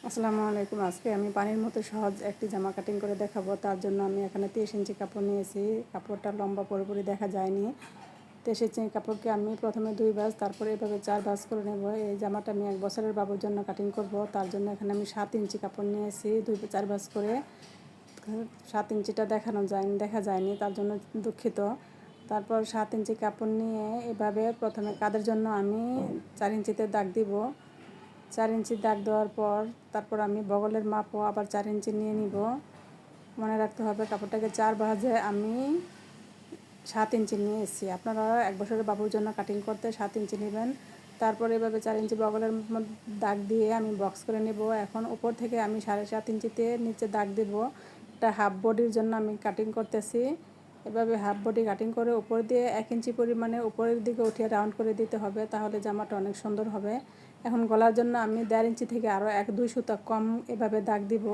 আসসালামু আলাইকুম। আজকে আমি পানির মতো সহজ একটি জামা কাটিং করে দেখাবো। তার জন্য আমি এখানে 23 ইঞ্চি কাপড় নিয়েছি। কাপড়টা লম্বা পুরোপুরি দেখা যায়নি। 23 ইঞ্চি কাপড়কে আমি প্রথমে 2 ভাঁজ, তারপরে এভাবে 4 ভাঁজ করে নেব। এই জামাটা আমি 1 বছরের বাবুর জন্য কাটিং করব। তার জন্য এখানে আমি 7 ইঞ্চি কাপড় নিয়েছি 4 ভাঁজ করে। 7 ইঞ্চিটা দেখা যায়নি, তার জন্য দুঃখিত। তারপর 7 ইঞ্চি কাপড় নিয়ে এভাবে প্রথমে কাঁধের জন্য আমি 4 ইঞ্চিতে দাগ দিব। 4 ইঞ্চি দাগ দেওয়ার পর তারপর আমি বগলের মাপও আবার 4 ইঞ্চি নিয়ে নিব। মনে রাখতে হবে কাপড়টাকে 4 ভাঁজে আমি 7 ইঞ্চি নিয়ে এসেছি। আপনারা 1 বছরের বাবুর জন্য কাটিং করতে 7 ইঞ্চি নেবেন। তারপর এভাবে 4 ইঞ্চি বগলের দাগ দিয়ে আমি বক্স করে নেব। এখন উপর থেকে আমি 7.5 ইঞ্চিতে নিচে দাগ দেব। এটা হাফ বডির জন্য আমি কাটিং করতেছি। এভাবে হাফ বডি কাটিং করে উপর দিয়ে 1 ইঞ্চি পরিমাণে উপরের দিকে উঠিয়ে রাউন্ড করে দিতে হবে, তাহলে জামাটা অনেক সুন্দর হবে। এখন গলার জন্য আমি 1.5 ইঞ্চি থেকে আরও 1-2 সুতা কম এভাবে দাগ দিব।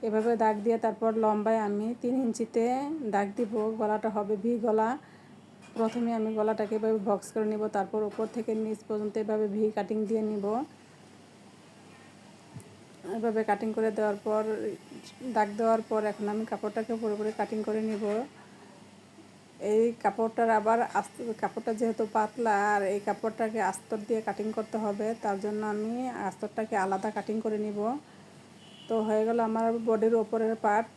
এভাবে দাগ দিয়ে তারপর লম্বায় আমি 3 ইঞ্চিতে দাগ দিব। গলাটা হবে ভি গলা। প্রথমে আমি গলাটাকে এভাবে বক্স করে নিব, তারপর উপর থেকে নিচ পর্যন্ত এভাবে ভি কাটিং দিয়ে নিব। এভাবে কাটিং করে দেওয়ার পর দাগ দেওয়ার পর এখন আমি কাপড়টাকে পুরোপুরি কাটিং করে নিব। এই কাপড়টার আবার কাপড়টা যেহেতু পাতলা, আর এই কাপড়টাকে আস্তর দিয়ে কাটিং করতে হবে, তার জন্য আমি আস্তরটাকে আলাদা কাটিং করে নিব। তো হয়ে গেল আমার বডির ওপরের পার্ট।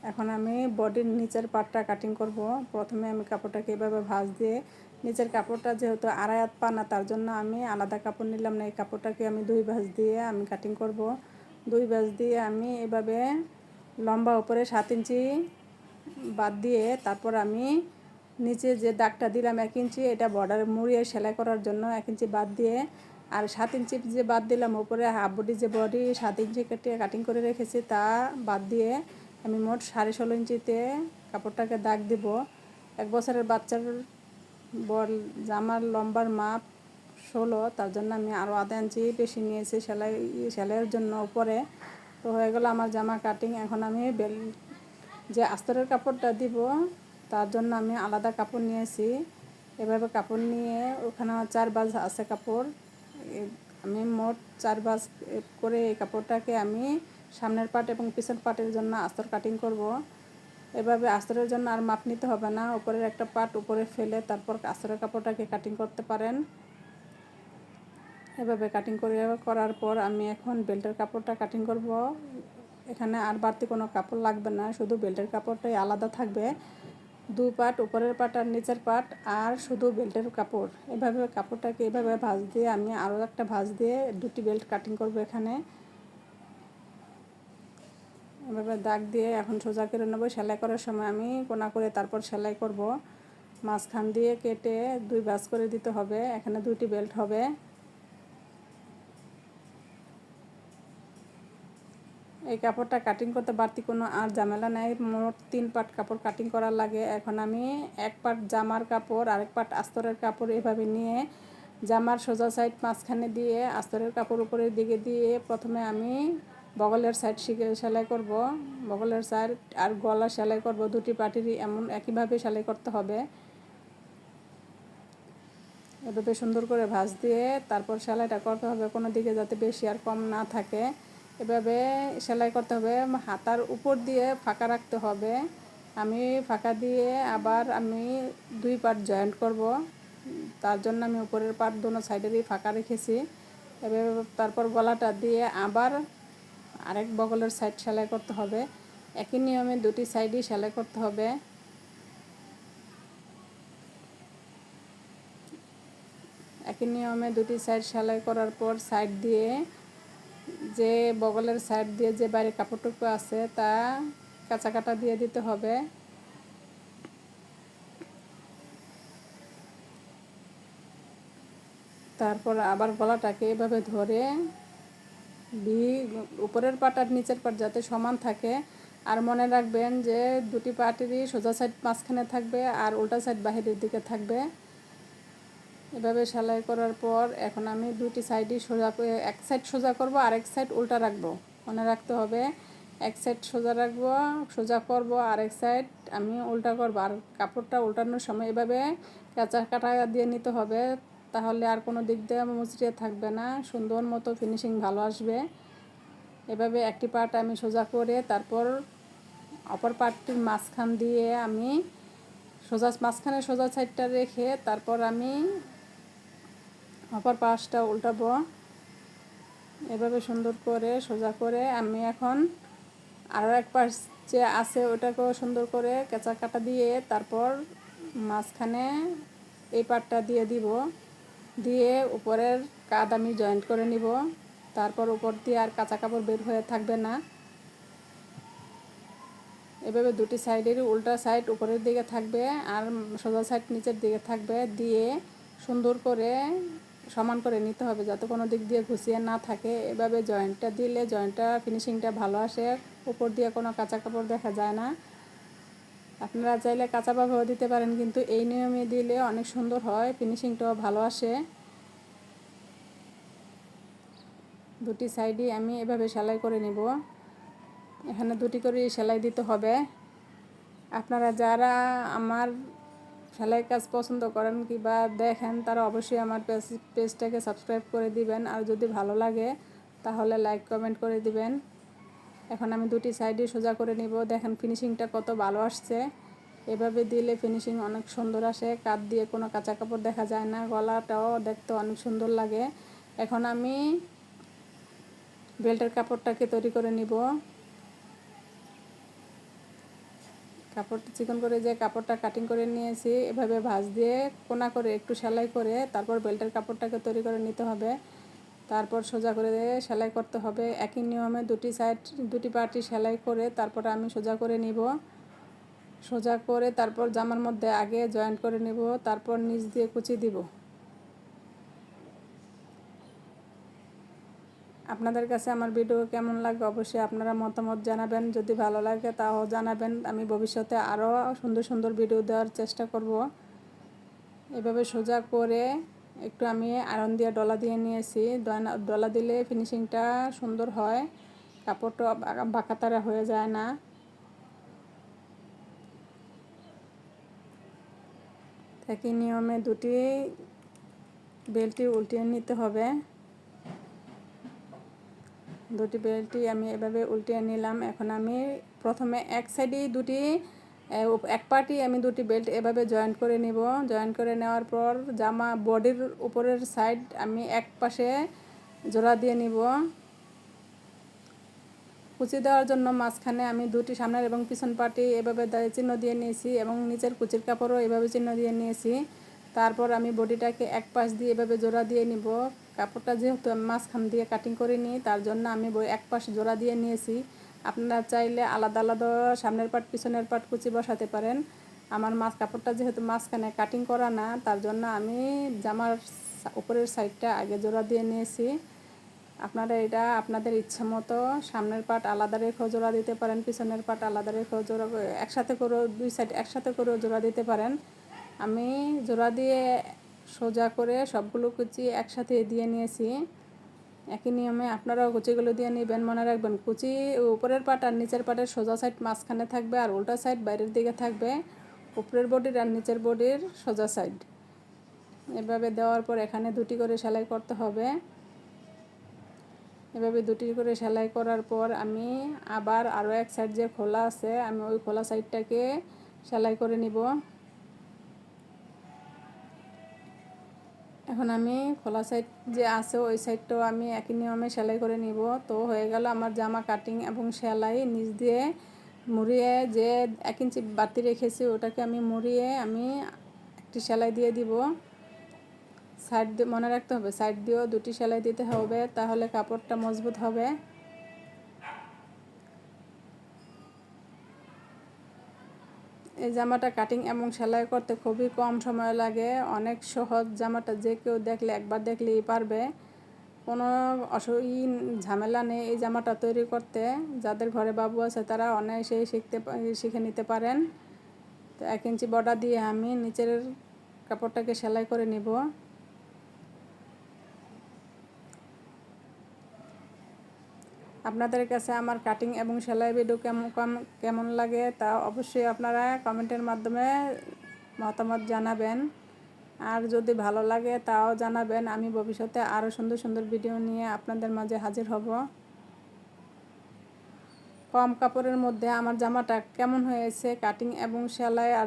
এখন আমি বডির নিচের পার্টটা কাটিং করব। প্রথমে আমি কাপড়টাকে এভাবে ভাঁজ দিয়ে, নিচের কাপড়টা যেহেতু আড়াই হাত পানা, তার জন্য আমি আলাদা কাপড় নিলাম না। এই কাপড়টাকে আমি 2 ভাঁজ দিয়ে আমি কাটিং করব। 2 ভাঁজ দিয়ে আমি এভাবে লম্বা উপরে 7 ইঞ্চি বাদ দিয়ে তারপর আমি নিচে যে দাগটা দিলাম 1 ইঞ্চি, এটা বর্ডার মুড়িয়ে সেলাই করার জন্য 1 ইঞ্চি বাদ দিয়ে, আর 7 ইঞ্চি যে বাদ দিলাম উপরে হাফ বডি, যে বডি 7 ইঞ্চি কেটে কাটিং করে রেখেছি তা বাদ দিয়ে আমি মোট 16.5 ইঞ্চিতে কাপড়টাকে দাগ দিব। 1 বছরের বাচ্চার জামার লম্বার মাপ 16, তার জন্য আমি আরও আধা ইঞ্চি বেশি নিয়েছি সেলাইয়ের জন্য উপরে। তো হয়ে গেল আমার জামা কাটিং। এখন আমি যে আস্তরের কাপড়টা দিব তার জন্য আমি আলাদা কাপড় নিয়েছি। এভাবে কাপড় নিয়ে ওখানে 4 ভাঁজ আছে কাপড়। আমি মোট 4 ভাঁজ করে এই কাপড়টাকে আমি সামনের পার্ট এবং পিছনের পার্টের জন্য আস্তর কাটিং করব। এভাবে আস্তরের জন্য আর মাপ নিতে হবে না, উপরের একটা পার্ট উপরে ফেলে তারপর আস্তরের কাপড়টাকে কাটিং করতে পারেন। এভাবে কাটিং করার পর আমি এখন বেল্টের কাপড়টা কাটিং করব। এখানে আর বাড়তি কোনো কাপড় লাগবে না, শুধু বেল্টের কাপড়টাই আলাদা থাকবে। 2 পার্ট, উপরের পার্ট আর নিচের পার্ট, আর শুধু বেল্টের কাপড়। এভাবে কাপড়টাকে এভাবে ভাঁজ দিয়ে আমি আরও একটা ভাঁজ দিয়ে 2টি বেল্ট কাটিং করব। এখানে এভাবে দাগ দিয়ে এখন সোজা করে নেব। সেলাই করার সময় আমি কোনা করে তারপর সেলাই করব। মাঝখান দিয়ে কেটে 2 ভাঁজ করে দিতে হবে। এখানে 2টি বেল্ট হবে। এই কাপড়টা কাটিং করতে বাড়তি কোনো আর ঝামেলা নেই। মোট 3 পার্ট কাপড় কাটিং করার লাগে। এখন আমি 1 পার্ট জামার কাপড়, আরেক পার্ট আস্তরের কাপড় এভাবে নিয়ে জামার সোজা সাইড মাঝখানে দিয়ে আস্তরের কাপড় উপরের দিকে দিয়ে প্রথমে আমি বগলের সাইড সেলাই করব। বগলের সাইড আর গলা সেলাই করব। 2টি পার্টেরই এমন একইভাবে সেলাই করতে হবে। এভাবে সুন্দর করে ভাঁজ দিয়ে তারপর সেলাইটা করতে হবে, কোনো দিকে যাতে বেশি আর কম না থাকে। এভাবে সেলাই করতে হবে। হাতার উপর দিয়ে ফাঁকা রাখতে হবে। আমি ফাঁকা দিয়ে আবার আমি 2 পার্ট জয়েন্ট করব, তার জন্য আমি উপরের পার্ট দোনো সাইডেরই ফাঁকা রেখেছি। এভাবে তারপর গলাটা দিয়ে আবার আরেক বগলের সাইড সেলাই করতে হবে। একই নিয়মে 2টি সাইডই সেলাই করতে হবে। একই নিয়মে 2টি সাইড সেলাই করার পর সাইড দিয়ে যে বগলের সাইড দিয়ে যে বাইরে কাপড়টুকু আছে তা কাঁচা কাটা দিয়ে দিতে হবে। তারপর আবার গলাটাকে এভাবে ধরে উপরের পাট আর নিচের পাট যাতে সমান থাকে। আর মনে রাখবেন যে 2টি পাটেরই সোজা সাইড মাঝখানে থাকবে আর উল্টা সাইড বাহিরের দিকে থাকবে। এভাবে সেলাই করার পর এখন আমি 2টি সাইডই সোজা, এক সাইড সোজা করব আর এক সাইড উল্টা রাখবো। মনে রাখতে হবে এক সাইড সোজা রাখবো, সোজা করব, আর এক সাইড আমি উল্টা করব। আর কাপড়টা উল্টানোর সময় এভাবে কাঁচা কাটা দিয়ে নিতে হবে, তাহলে আর কোনো দিক দিয়ে মুচড়িয়ে থাকবে না, সুন্দর মতো ফিনিশিং ভালো আসবে। এভাবে একটি পার্ট আমি সোজা করে তারপর অপর পার্টটির মাঝখান দিয়ে আমি মাঝখানে সোজা সাইডটা রেখে তারপর আমি অপর পাশটা উল্টাবো। এভাবে সুন্দর করে সোজা করে আমি এখন আরও এক পাশ যে আছে ওটাকেও সুন্দর করে কেঁচা কাটা দিয়ে তারপর মাঝখানে এই পাটটা দিয়ে দিব, দিয়ে উপরের কাঁধ আমি জয়েন্ট করে নিব। তারপর উপর দিয়ে আর কাঁচা কাপড় বের হয়ে থাকবে না। এভাবে দুটি সাইডের উল্টা সাইড উপরের দিকে থাকবে আর সোজা সাইড নিচের দিকে থাকবে, দিয়ে সুন্দর করে সমান করে নিতে হবে যাতে কোনো দিক দিয়ে ঘুষিয়ে না থাকে। এভাবে জয়েন্টটা দিলে জয়েন্টটা ফিনিশিংটা ভালো আসে, উপর দিয়ে কোনো কাঁচা কাপড় দেখা যায় না। আপনারা চাইলে কাঁচাভাবেও দিতে পারেন, কিন্তু এই নিয়মে দিলে অনেক সুন্দর হয়, ফিনিশিংটাও ভালো আসে। দুটি সাইডই আমি এভাবে সেলাই করে নিব। এখানে দুটি করে সেলাই দিতে হবে। আপনারা যারা আমার সেলাই কাজ পছন্দ করেন কিংবা দেখেন তারা অবশ্যই আমার পেজটাকে সাবস্ক্রাইব করে দিবেন, আর যদি ভালো লাগে তাহলে লাইক কমেন্ট করে দিবেন। এখন আমি দুটি সাইডই সোজা করে নিব। দেখেন ফিনিশিংটা কত ভালো আসছে। এভাবে দিলে ফিনিশিং অনেক সুন্দর আসে, কাঁধ দিয়ে কোনো কাঁচা কাপড় দেখা যায় না, গলাটাও দেখতে অনেক সুন্দর লাগে। এখন আমি বেল্টের কাপড়টাকে তৈরি করে নিব। কাপড়টা চিকন করে যে কাপড়টা কাটিং করে নিয়েছি এভাবে ভাঁজ দিয়ে কোনা করে একটু সেলাই করে তারপর বেল্টের কাপড়টাকে তৈরি করে নিতে হবে। তারপর সোজা করে সেলাই করতে হবে। একই নিয়মে দুটি সাইড দুটি পার্টি সেলাই করে তারপর আমি সোজা করে নিব। সোজা করে তারপর জামার মধ্যে আগে জয়েন্ট করে নিব, তারপর নিচ দিয়ে কুচি দিব। আপনাদের কাছে আমার ভিডিও কেমন লাগে অবশ্যই আপনারা মতামত জানাবেন। যদি ভালো লাগে তাও জানাবেন, আমি ভবিষ্যতে আরও সুন্দর সুন্দর ভিডিও দেওয়ার চেষ্টা করব। এভাবে সোজা করে একটু আমি আয়রন দিয়ে ডলা দিয়ে নিয়েছি। ডলা দিলে ফিনিশিংটা সুন্দর হয়, কাপড়টা বাঁকাতারা হয়ে যায় না। একই নিয়মে দুটি বেল্টই উল্টিয়ে নিতে হবে। দুটি বেল্টই আমি এভাবে উল্টিয়ে নিলাম। এখন আমি প্রথমে এক সাইডেই এক পার্টি আমি দুটি বেল্ট এভাবে জয়েন্ট করে নিব। জয়েন্ট করে নেওয়ার পর জামা বডির উপরের সাইড আমি এক পাশে জোড়া দিয়ে নিব। কুচি দেওয়ার জন্য মাঝখানে আমি দুটি সামনের এবং পিছন পার্টি এভাবে চিহ্ন দিয়ে নিয়েছি এবং নিচের কুচির কাপড়ও এভাবে চিহ্ন দিয়ে নিয়েছি। তারপর আমি বডিটাকে এক পাশ দিয়ে এভাবে জোড়া দিয়ে নিব। কাপড়টা যেহেতু আমি মাঝখান দিয়ে কাটিং করে নিই তার জন্য আমি এক পাশ জোড়া দিয়ে নিয়েছি। আপনারা চাইলে আলাদা আলাদা সামনের পার্ট পিছনের পার্ট কুচি বসাতে পারেন। আমার কাপড়টা যেহেতু মাঝখানে কাটিং করা না তার জন্য আমি জামার উপরের সাইডটা আগে জোড়া দিয়ে নিয়েছি। আপনারা এটা আপনাদের ইচ্ছা মতো সামনের পার্ট আলাদা রেখেও জোড়া দিতে পারেন, পিছনের পার্ট আলাদা রেখেও জোড়া একসাথে করেও দুই সাইড একসাথে করেও জোড়া দিতে পারেন। আমি জোড়া দিয়ে সোজা করে সবগুলো কুচি একসাথে দিয়ে নিয়েছি। একই নিয়মে আপনারাও কুচিগুলো দিয়ে নেবেন। মনে রাখবেন কুচি উপরের পার্ট আর নিচের পার্টের সোজা সাইড মাঝখানে থাকবে আর উল্টা সাইড বাইরের দিকে থাকবে, উপরের বডির আর নিচের বডির সোজা সাইড। এভাবে দেওয়ার পর এখানে দুটি করে সেলাই করতে হবে। এভাবে দুটি করে সেলাই করার পর আমি আবার আরও এক সাইড যে খোলা আছে আমি ওই খোলা সাইডটাকে সেলাই করে নিব। এখন আমি খোলা সাইড যে আছে ওই সাইডটাও আমি একই নিয়মে সেলাই করে নিব। তো হয়ে গেল আমার জামা কাটিং এবং সেলাই। নিচ দিয়ে মুড়িয়ে যে 1 ইঞ্চি বাড়তি রেখেছি ওটাকে আমি মুড়িয়ে আমি একটি সেলাই দিয়ে দিব। সাইড দিয়ে মনে রাখতে হবে সাইড দিয়েও দুটি সেলাই দিতে হবে, তাহলে কাপড়টা মজবুত হবে। এই জামাটা কাটিং এবং সেলাই করতে খুবই কম সময় লাগে, অনেক সহজ। জামাটা যে কেউ দেখলে একবার দেখলেই পারবে, কোনো ঝামেলা নেই এই জামাটা তৈরি করতে। যাদের ঘরে বাবু আছে তারা অনায়াসেই শিখে নিতে পারেন। তো 1 ইঞ্চি বর্ডার দিয়ে আমি নিচের কাপড়টাকে সেলাই করে নিব। আপনাদের কাছে আমার কাটিং এবং সেলাই ভিডিও কেমন লাগে তা অবশ্যই আপনারা কমেন্টের মাধ্যমে মতামত জানাবেন। আর যদি ভালো লাগে তাও জানাবেন, আমি ভবিষ্যতে আরও সুন্দর সুন্দর ভিডিও নিয়ে আপনাদের মাঝে হাজির হব। কম কাপড়ের মধ্যে আমার জামাটা কেমন হয়েছে কাটিং এবং সেলাই আর